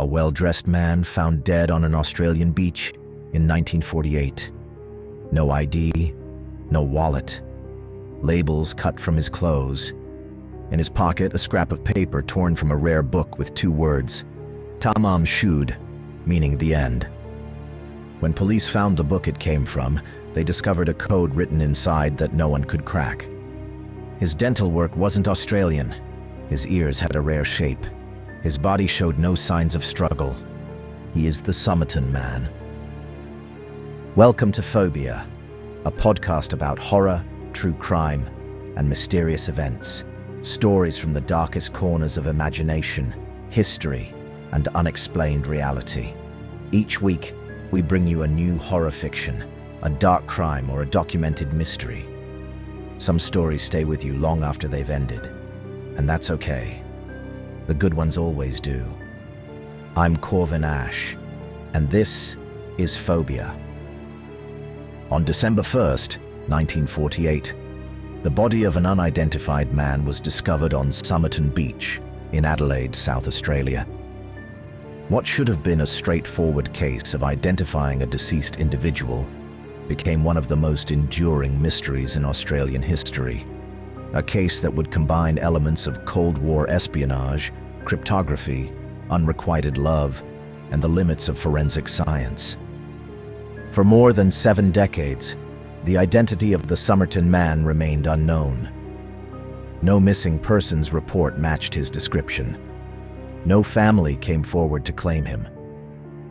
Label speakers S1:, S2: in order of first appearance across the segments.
S1: well-dressed man found dead on an Australian beach in 1948. No ID, no wallet, labels cut from his clothes. In his pocket, a scrap of paper torn from a rare book with 2 words, Tamám Shud, meaning the end. When police found the book it came from, they discovered a code written inside that no one could crack. His dental work wasn't Australian. His ears had a rare shape. His body showed no signs of struggle. He is the Somerton Man. Welcome to Phobia, a podcast about horror, true crime, and mysterious events. Stories from the darkest corners of imagination, history, and unexplained reality. Each week, we bring you a new horror fiction, a dark crime, or a documented mystery. Some stories stay with you long after they've ended, and that's okay. The good ones always do. I'm Corvin Ash, and this is Phobia. On December 1st, 1948, the body of an unidentified man was discovered on Somerton Beach in Adelaide, South Australia. What should have been a straightforward case of identifying a deceased individual became one of the most enduring mysteries in Australian history. A case that would combine elements of Cold War espionage, cryptography, unrequited love, and the limits of forensic science. For more than 7 decades, the identity of the Somerton Man remained unknown. No missing persons report matched his description. No family came forward to claim him.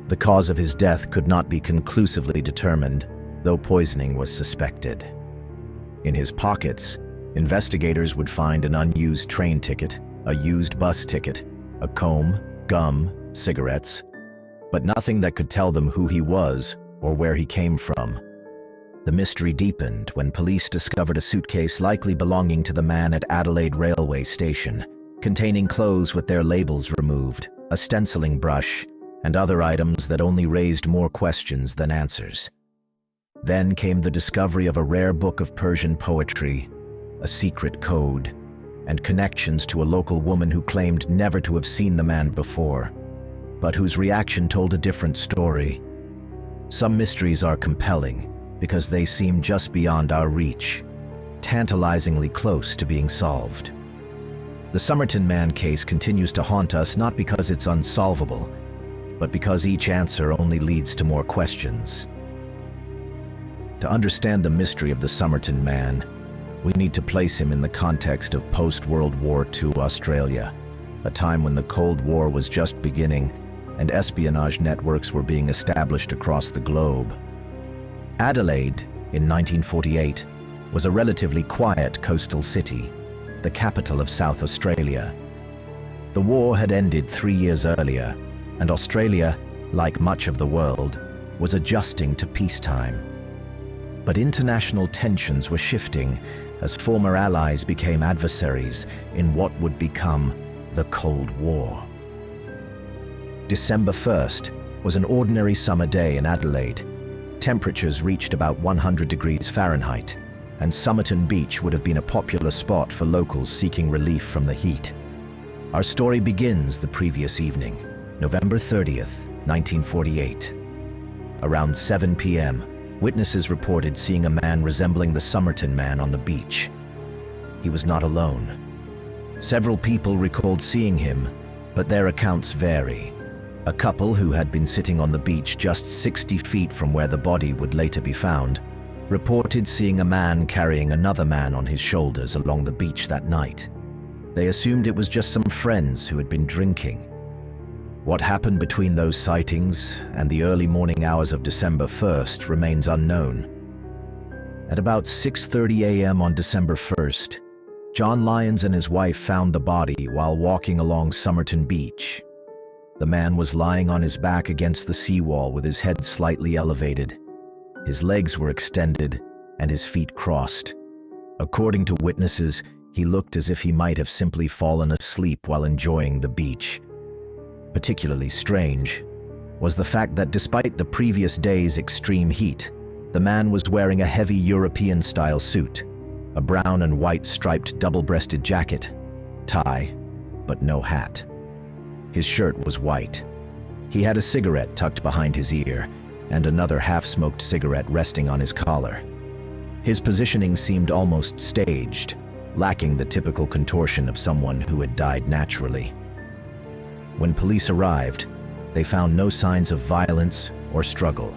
S1: The cause of his death could not be conclusively determined, though poisoning was suspected. In his pockets, investigators would find an unused train ticket, a used bus ticket, a comb, gum, cigarettes, but nothing that could tell them who he was or where he came from. The mystery deepened when police discovered a suitcase likely belonging to the man at Adelaide railway station, containing clothes with their labels removed, a stenciling brush, and other items that only raised more questions than answers. Then came the discovery of a rare book of Persian poetry, a secret code, and connections to a local woman who claimed never to have seen the man before, but whose reaction told a different story. Some mysteries are compelling because they seem just beyond our reach, tantalizingly close to being solved. The Somerton Man case continues to haunt us not because it's unsolvable, but because each answer only leads to more questions. To understand the mystery of the Somerton Man, we need to place him in the context of post-World War II Australia, a time when the Cold War was just beginning and espionage networks were being established across the globe. Adelaide, in 1948, was a relatively quiet coastal city, the capital of South Australia. The war had ended 3 years earlier, and Australia, like much of the world, was adjusting to peacetime. But international tensions were shifting as former allies became adversaries in what would become the Cold War. December 1st was an ordinary summer day in Adelaide. Temperatures reached about 100 degrees Fahrenheit, and Somerton Beach would have been a popular spot for locals seeking relief from the heat. Our story begins the previous evening, November 30th, 1948. Around 7 p.m., witnesses reported seeing a man resembling the Somerton Man on the beach. He was not alone. Several people recalled seeing him, but their accounts vary. A couple who had been sitting on the beach just 60 feet from where the body would later be found reported seeing a man carrying another man on his shoulders along the beach that night. They assumed it was just some friends who had been drinking. What happened between those sightings and the early morning hours of December 1st remains unknown. At about 6:30 a.m. on December 1st, John Lyons and his wife found the body while walking along Somerton Beach. The man was lying on his back against the seawall with his head slightly elevated. His legs were extended and his feet crossed. According to witnesses, he looked as if he might have simply fallen asleep while enjoying the beach. Particularly strange was the fact that despite the previous day's extreme heat, the man was wearing a heavy European-style suit, a brown and white striped double-breasted jacket, tie, but no hat. His shirt was white, He had a cigarette tucked behind his ear and another half-smoked cigarette resting on his collar. His positioning seemed almost staged, lacking the typical contortion of someone who had died naturally. When police arrived, they found no signs of violence or struggle.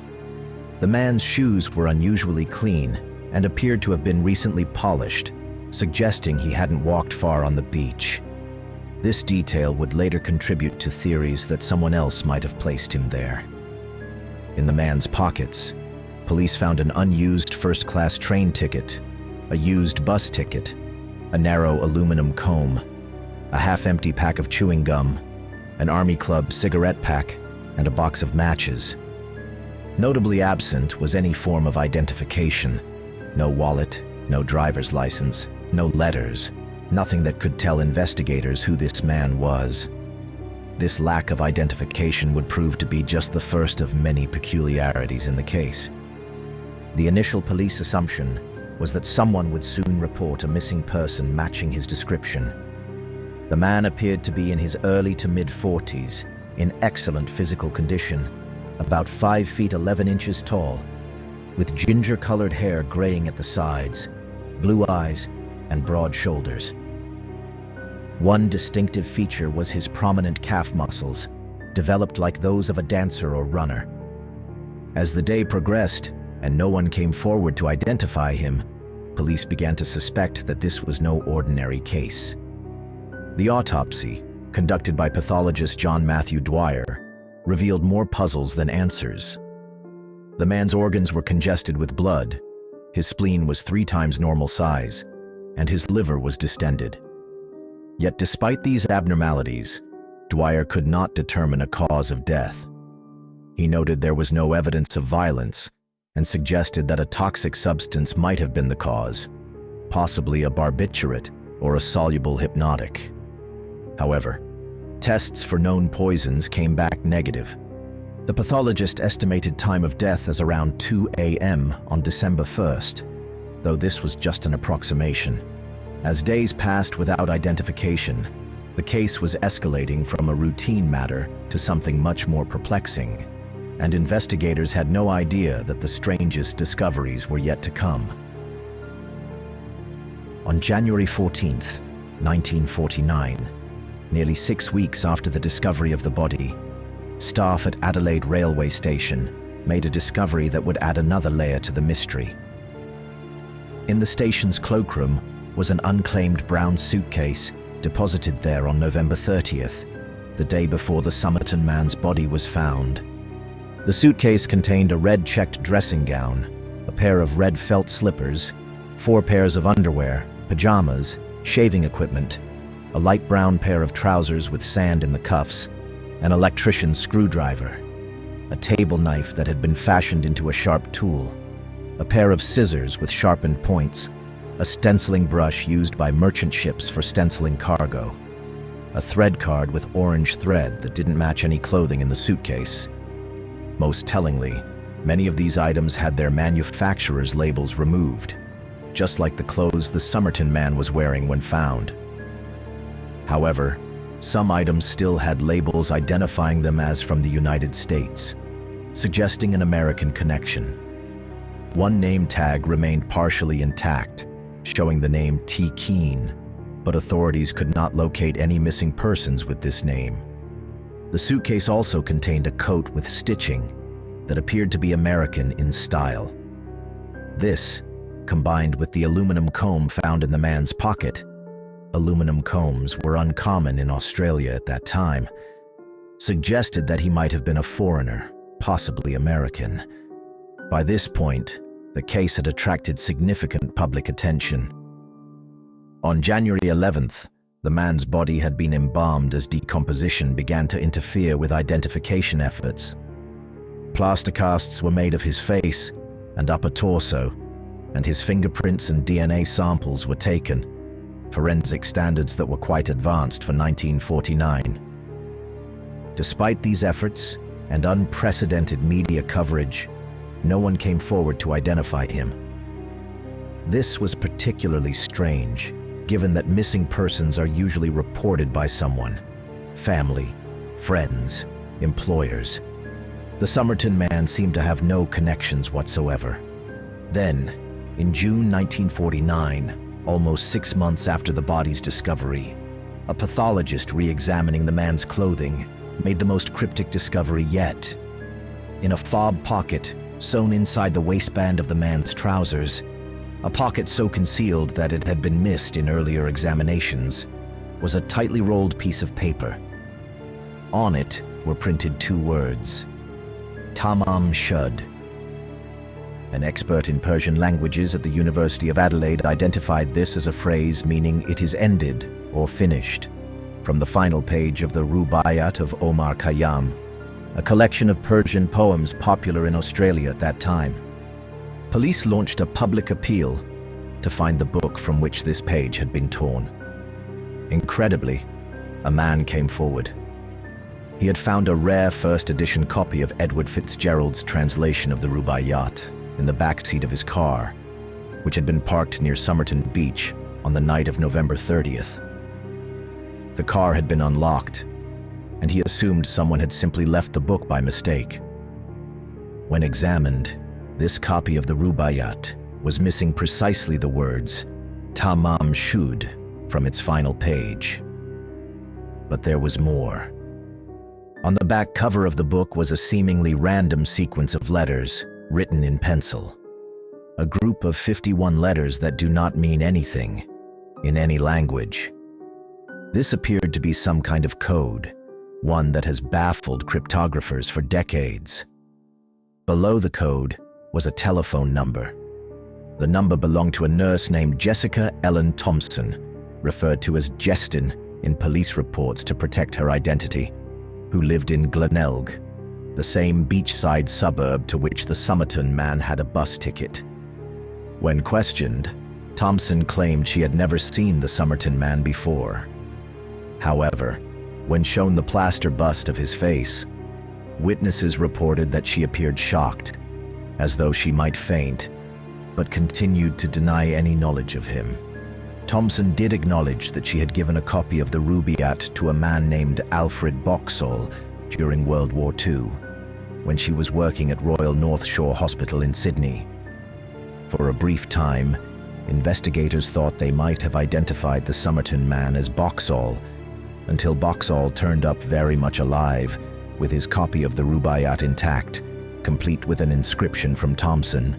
S1: The man's shoes were unusually clean and appeared to have been recently polished, suggesting he hadn't walked far on the beach. This detail would later contribute to theories that someone else might have placed him there. In the man's pockets, police found an unused first-class train ticket, a used bus ticket, a narrow aluminum comb, a half-empty pack of chewing gum, an Army Club cigarette pack, and a box of matches. Notably absent was any form of identification. No wallet, no driver's license, no letters, nothing that could tell investigators who this man was. This lack of identification would prove to be just the first of many peculiarities in the case. The initial police assumption was that someone would soon report a missing person matching his description. The man appeared to be in his early to mid-40s, in excellent physical condition, about 5 feet 11 inches tall, with ginger-colored hair graying at the sides, blue eyes, and broad shoulders. One distinctive feature was his prominent calf muscles, developed like those of a dancer or runner. As the day progressed, and no one came forward to identify him, police began to suspect that this was no ordinary case. The autopsy, conducted by pathologist John Matthew Dwyer, revealed more puzzles than answers. The man's organs were congested with blood, his spleen was 3 times normal size, and his liver was distended. Yet despite these abnormalities, Dwyer could not determine a cause of death. He noted there was no evidence of violence and suggested that a toxic substance might have been the cause, possibly a barbiturate or a soluble hypnotic. However, tests for known poisons came back negative. The pathologist estimated time of death as around 2 a.m. on December 1st, though this was just an approximation. As days passed without identification, the case was escalating from a routine matter to something much more perplexing, and investigators had no idea that the strangest discoveries were yet to come. On January 14th, 1949, nearly 6 weeks after the discovery of the body, staff at Adelaide railway station made a discovery that would add another layer to the mystery. In the station's cloakroom was an unclaimed brown suitcase deposited there on November 30th, the day before the Somerton man's body was found. The suitcase contained a red checked dressing gown, a pair of red felt slippers, 4 pairs of underwear, pajamas, shaving equipment, a light brown pair of trousers with sand in the cuffs, an electrician's screwdriver, a table knife that had been fashioned into a sharp tool, a pair of scissors with sharpened points, a stenciling brush used by merchant ships for stenciling cargo, a thread card with orange thread that didn't match any clothing in the suitcase. Most tellingly, many of these items had their manufacturer's labels removed, just like the clothes the Somerton man was wearing when found. However, some items still had labels identifying them as from the United States, suggesting an American connection. One name tag remained partially intact, showing the name T. Keene, but authorities could not locate any missing persons with this name. The suitcase also contained a coat with stitching that appeared to be American in style. This, combined with the aluminum comb found in the man's pocket — aluminum combs were uncommon in Australia at that time — suggested that he might have been a foreigner, possibly American. By this point, the case had attracted significant public attention. On January 11th, the man's body had been embalmed as decomposition began to interfere with identification efforts. Plaster casts were made of his face and upper torso, and his fingerprints and DNA samples were taken, forensic standards that were quite advanced for 1949. Despite these efforts and unprecedented media coverage, no one came forward to identify him. This was particularly strange, given that missing persons are usually reported by someone — family, friends, employers. The Somerton man seemed to have no connections whatsoever. Then, in June 1949, almost 6 months after the body's discovery, a pathologist re-examining the man's clothing made the most cryptic discovery yet. In a fob pocket sewn inside the waistband of the man's trousers, a pocket so concealed that it had been missed in earlier examinations, was a tightly rolled piece of paper. On it were printed 2 words: Tamám Shud. An expert in Persian languages at the University of Adelaide identified this as a phrase meaning "it is ended" or "finished," from the final page of the Rubaiyat of Omar Khayyam, a collection of Persian poems popular in Australia at that time. Police launched a public appeal to find the book from which this page had been torn. Incredibly, a man came forward. He had found a rare first-edition copy of Edward Fitzgerald's translation of the Rubaiyat in the backseat of his car, which had been parked near Somerton Beach on the night of November 30th. The car had been unlocked, and he assumed someone had simply left the book by mistake. When examined, this copy of the Rubaiyat was missing precisely the words Tamám Shud from its final page. But there was more. On the back cover of the book was a seemingly random sequence of letters written in pencil. A group of 51 letters that do not mean anything in any language. This appeared to be some kind of code, one that has baffled cryptographers for decades. Below the code was a telephone number. The number belonged to a nurse named Jessica Ellen Thompson, referred to as Jestin in police reports to protect her identity, who lived in Glenelg, the same beachside suburb to which the Somerton man had a bus ticket. When questioned, Thompson claimed she had never seen the Somerton man before. However, when shown the plaster bust of his face, witnesses reported that she appeared shocked, as though she might faint, but continued to deny any knowledge of him. Thompson did acknowledge that she had given a copy of the Rubaiyat to a man named Alfred Boxall during World War II, when she was working at Royal North Shore Hospital in Sydney. For a brief time, investigators thought they might have identified the Somerton man as Boxall, until Boxall turned up very much alive, with his copy of the Rubaiyat intact, complete with an inscription from Thompson.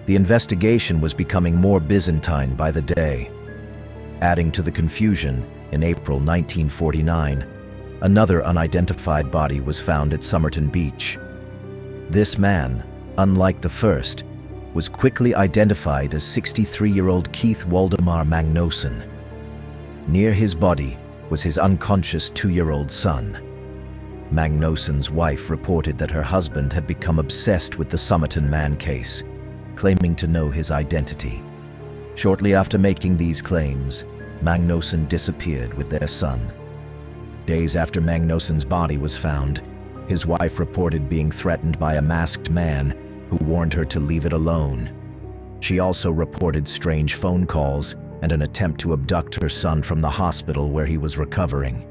S1: The investigation was becoming more Byzantine by the day. Adding to the confusion, in April 1949, another unidentified body was found at Somerton Beach. This man, unlike the first, was quickly identified as 63-year-old Keith Waldemar Magnuson. Near his body was his unconscious 2-year-old son. Magnuson's wife reported that her husband had become obsessed with the Somerton man case, claiming to know his identity. Shortly after making these claims, Magnuson disappeared with their son. Days after Magnuson's body was found, his wife reported being threatened by a masked man who warned her to leave it alone. She also reported strange phone calls and an attempt to abduct her son from the hospital where he was recovering.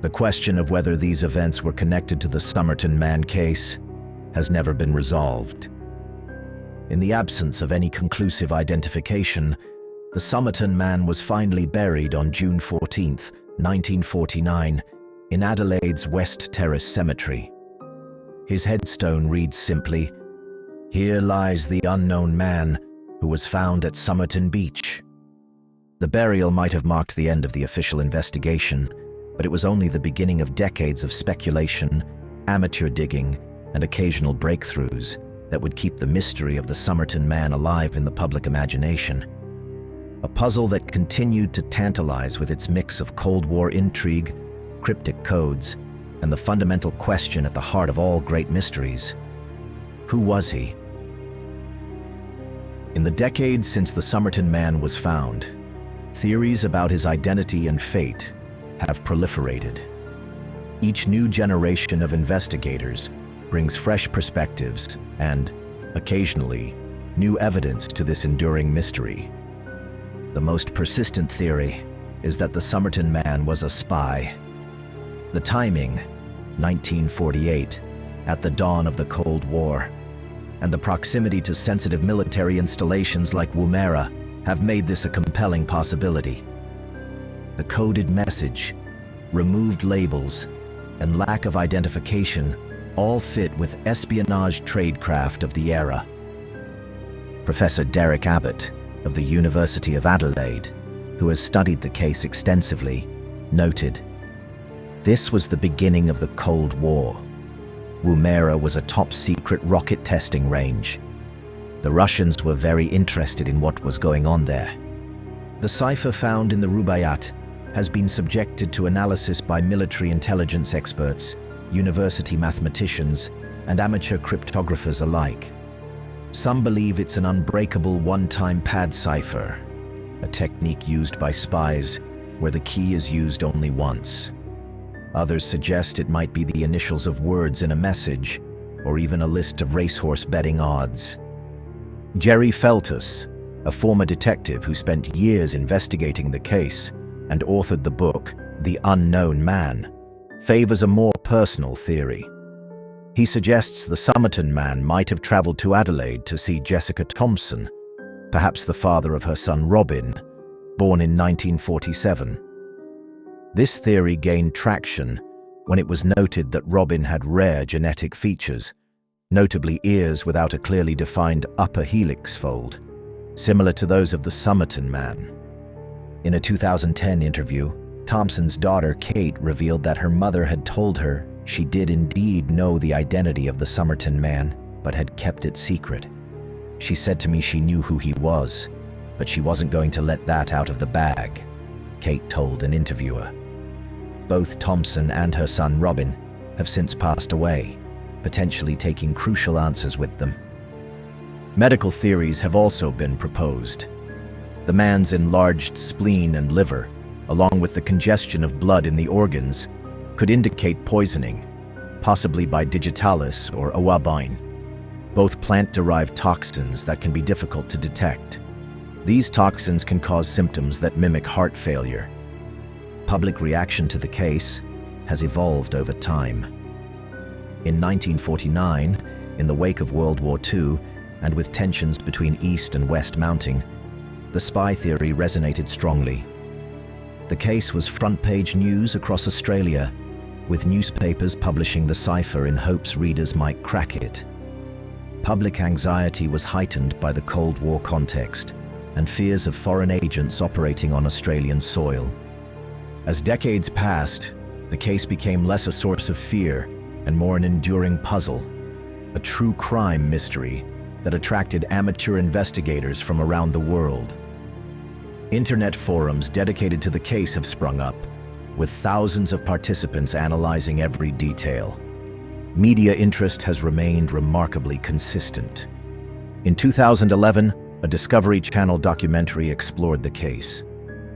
S1: The question of whether these events were connected to the Somerton man case has never been resolved. In the absence of any conclusive identification, the Somerton man was finally buried on June 14, 1949, in Adelaide's West Terrace Cemetery. His headstone reads simply, "Here lies the unknown man who was found at Somerton Beach." The burial might have marked the end of the official investigation, but it was only the beginning of decades of speculation, amateur digging, and occasional breakthroughs that would keep the mystery of the Somerton man alive in the public imagination. A puzzle that continued to tantalize with its mix of Cold War intrigue, cryptic codes, and the fundamental question at the heart of all great mysteries. Who was he? In the decades since the Somerton man was found, theories about his identity and fate have proliferated. Each new generation of investigators brings fresh perspectives and, occasionally, new evidence to this enduring mystery. The most persistent theory is that the Somerton man was a spy. The timing, 1948, at the dawn of the Cold War, and the proximity to sensitive military installations like Woomera have made this a compelling possibility. The coded message, removed labels, and lack of identification all fit with espionage tradecraft of the era. Professor Derek Abbott of the University of Adelaide, who has studied the case extensively, noted, "This was the beginning of the Cold War. Woomera was a top-secret rocket testing range. The Russians were very interested in what was going on there." The cipher found in the Rubaiyat has been subjected to analysis by military intelligence experts, university mathematicians, and amateur cryptographers alike. Some believe it's an unbreakable one-time pad cipher, a technique used by spies where the key is used only once. Others suggest it might be the initials of words in a message, or even a list of racehorse betting odds. Jerry Feltus, a former detective who spent years investigating the case and authored the book The Unknown Man, favors a more personal theory. He suggests the Somerton man might have traveled to Adelaide to see Jessica Thompson, perhaps the father of her son Robin, born in 1947. This theory gained traction when it was noted that Robin had rare genetic features, notably ears without a clearly defined upper helix fold, similar to those of the Somerton man. In a 2010 interview, Thompson's daughter Kate revealed that her mother had told her she did indeed know the identity of the Somerton man, but had kept it secret. "She said to me she knew who he was, but she wasn't going to let that out of the bag," Kate told an interviewer. Both Thompson and her son Robin have since passed away, potentially taking crucial answers with them. Medical theories have also been proposed. The man's enlarged spleen and liver, along with the congestion of blood in the organs, could indicate poisoning, possibly by digitalis or ouabine, both plant-derived toxins that can be difficult to detect. These toxins can cause symptoms that mimic heart failure. Public reaction to the case has evolved over time. In 1949, in the wake of World War II, and with tensions between East and West mounting, the spy theory resonated strongly. The case was front-page news across Australia, with newspapers publishing the cipher in hopes readers might crack it. Public anxiety was heightened by the Cold War context and fears of foreign agents operating on Australian soil. As decades passed, the case became less a source of fear and more an enduring puzzle, a true crime mystery that attracted amateur investigators from around the world. Internet forums dedicated to the case have sprung up, with thousands of participants analyzing every detail. Media interest has remained remarkably consistent. In 2011, a Discovery Channel documentary explored the case.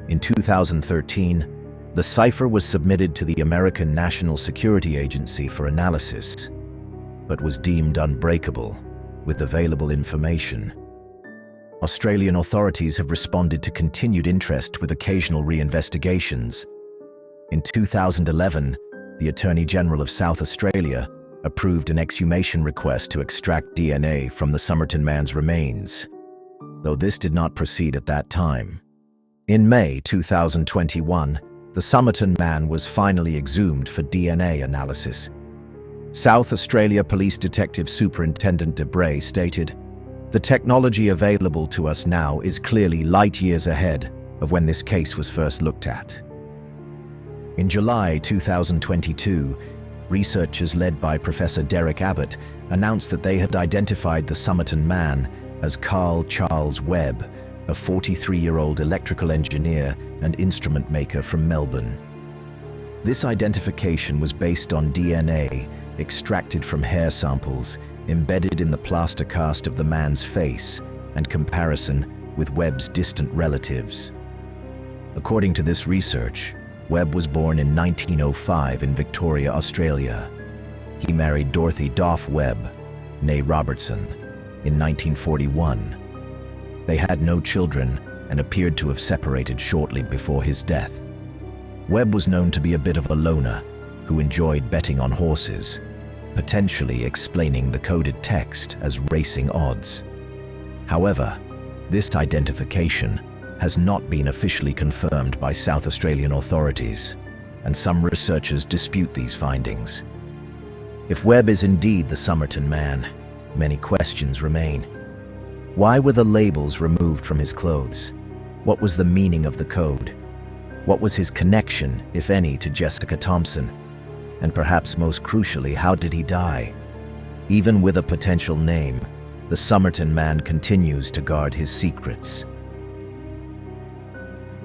S1: In 2013, the cipher was submitted to the American National Security Agency for analysis, but was deemed unbreakable with available information. Australian authorities have responded to continued interest with occasional reinvestigations. In 2011, the Attorney General of South Australia approved an exhumation request to extract DNA from the Somerton man's remains, though this did not proceed at that time. In May 2021, the Somerton man was finally exhumed for DNA analysis. South Australia Police Detective Superintendent Debray stated, "The technology available to us now is clearly light years ahead of when this case was first looked at." In July 2022, researchers led by Professor Derek Abbott announced that they had identified the Somerton man as Carl Charles Webb, a 43-year-old electrical engineer and instrument maker from Melbourne. This identification was based on DNA extracted from hair samples embedded in the plaster cast of the man's face and comparison with Webb's distant relatives. According to this research, Webb was born in 1905 in Victoria, Australia. He married Dorothy Doff Webb, née Robertson, in 1941. They had no children and appeared to have separated shortly before his death. Webb was known to be a bit of a loner, who enjoyed betting on horses, potentially explaining the coded text as racing odds. However, this identification has not been officially confirmed by South Australian authorities, and some researchers dispute these findings. If Webb is indeed the Somerton Man, many questions remain. Why were the labels removed from his clothes? What was the meaning of the code? What was his connection, if any, to Jessica Thompson? And perhaps most crucially, how did he die? Even with a potential name, the Somerton Man continues to guard his secrets.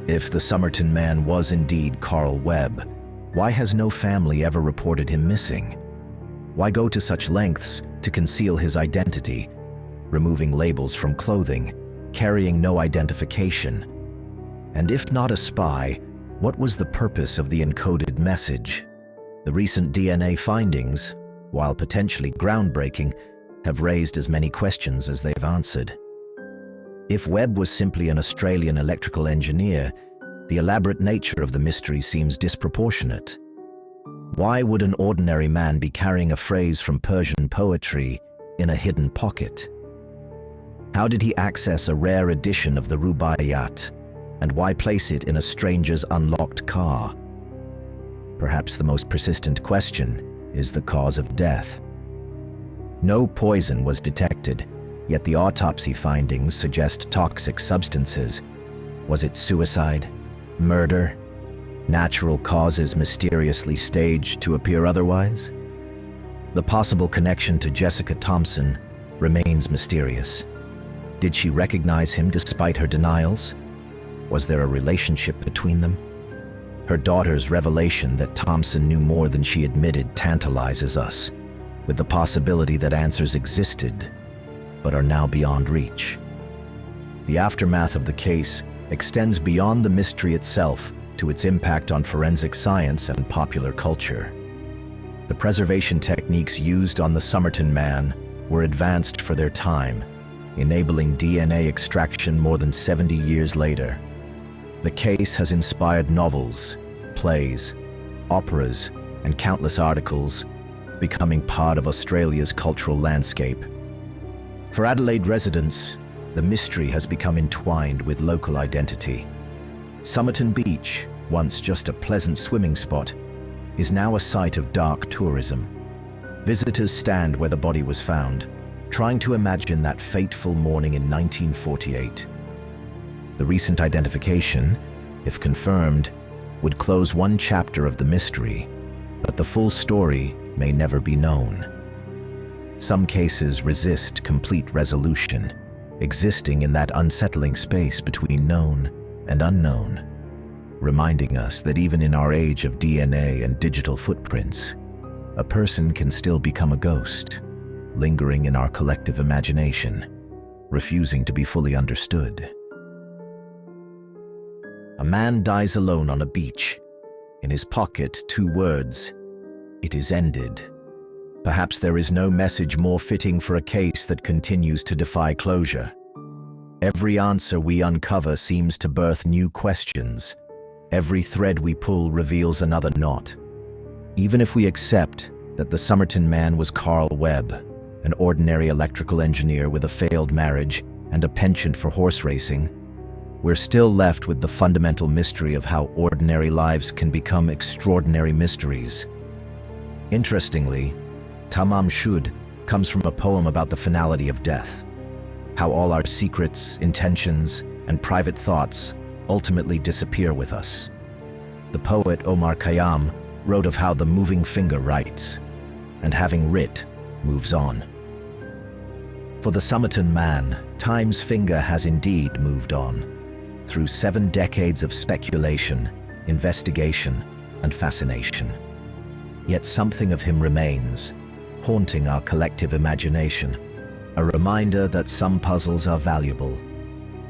S1: If the Somerton Man was indeed Carl Webb, why has no family ever reported him missing? Why go to such lengths to conceal his identity, removing labels from clothing, carrying no identification? And if not a spy, what was the purpose of the encoded message? The recent DNA findings, while potentially groundbreaking, have raised as many questions as they've answered. If Webb was simply an Australian electrical engineer, the elaborate nature of the mystery seems disproportionate. Why would an ordinary man be carrying a phrase from Persian poetry in a hidden pocket? How did he access a rare edition of the Rubaiyat, and why place it in a stranger's unlocked car? Perhaps the most persistent question is the cause of death. No poison was detected, yet the autopsy findings suggest toxic substances. Was it suicide? Murder? Natural causes mysteriously staged to appear otherwise? The possible connection to Jessica Thompson remains mysterious. Did she recognize him despite her denials? Was there a relationship between them? Her daughter's revelation that Thompson knew more than she admitted tantalizes us, with the possibility that answers existed, but are now beyond reach. The aftermath of the case extends beyond the mystery itself to its impact on forensic science and popular culture. The preservation techniques used on the Somerton Man were advanced for their time, enabling DNA extraction more than 70 years later. The case has inspired novels, plays, operas, and countless articles, becoming part of Australia's cultural landscape. For Adelaide residents, the mystery has become entwined with local identity. Somerton Beach, once just a pleasant swimming spot, is now a site of dark tourism. Visitors stand where the body was found, trying to imagine that fateful morning in 1948. The recent identification, if confirmed, would close one chapter of the mystery, but the full story may never be known. Some cases resist complete resolution, existing in that unsettling space between known and unknown, reminding us that even in our age of DNA and digital footprints, a person can still become a ghost, lingering in our collective imagination, refusing to be fully understood. A man dies alone on a beach. In his pocket, 2 words: "It is ended." Perhaps there is no message more fitting for a case that continues to defy closure. Every answer we uncover seems to birth new questions. Every thread we pull reveals another knot. Even if we accept that the Somerton Man was Carl Webb, an ordinary electrical engineer with a failed marriage and a penchant for horse racing, we're still left with the fundamental mystery of how ordinary lives can become extraordinary mysteries. Interestingly, Tamám Shud comes from a poem about the finality of death, how all our secrets, intentions, and private thoughts ultimately disappear with us. The poet Omar Khayyam wrote of how the moving finger writes, and having writ, moves on. For the Somerton Man, time's finger has indeed moved on, through 7 decades of speculation, investigation, and fascination. Yet something of him remains, haunting our collective imagination, a reminder that some puzzles are valuable,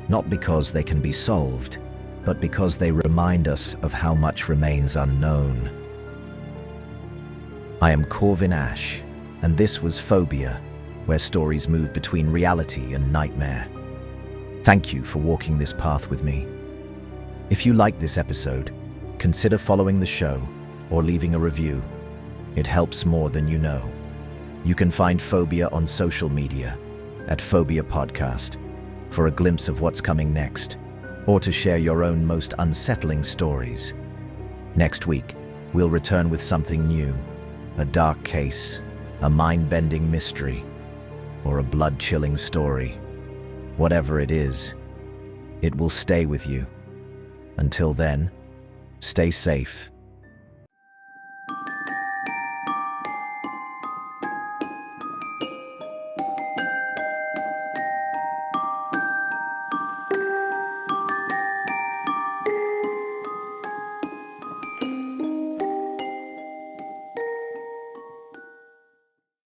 S1: not because they can be solved, but because they remind us of how much remains unknown. I am Corvin Ash, and this was Phobia, where stories move between reality and nightmare. Thank you for walking this path with me. If you liked this episode, consider following the show or leaving a review. It helps more than you know. You can find Phobia on social media at Phobia Podcast for a glimpse of what's coming next, or to share your own most unsettling stories. Next week, we'll return with something new, a dark case, a mind-bending mystery, or a blood-chilling story. Whatever it is, it will stay with you. Until then, stay safe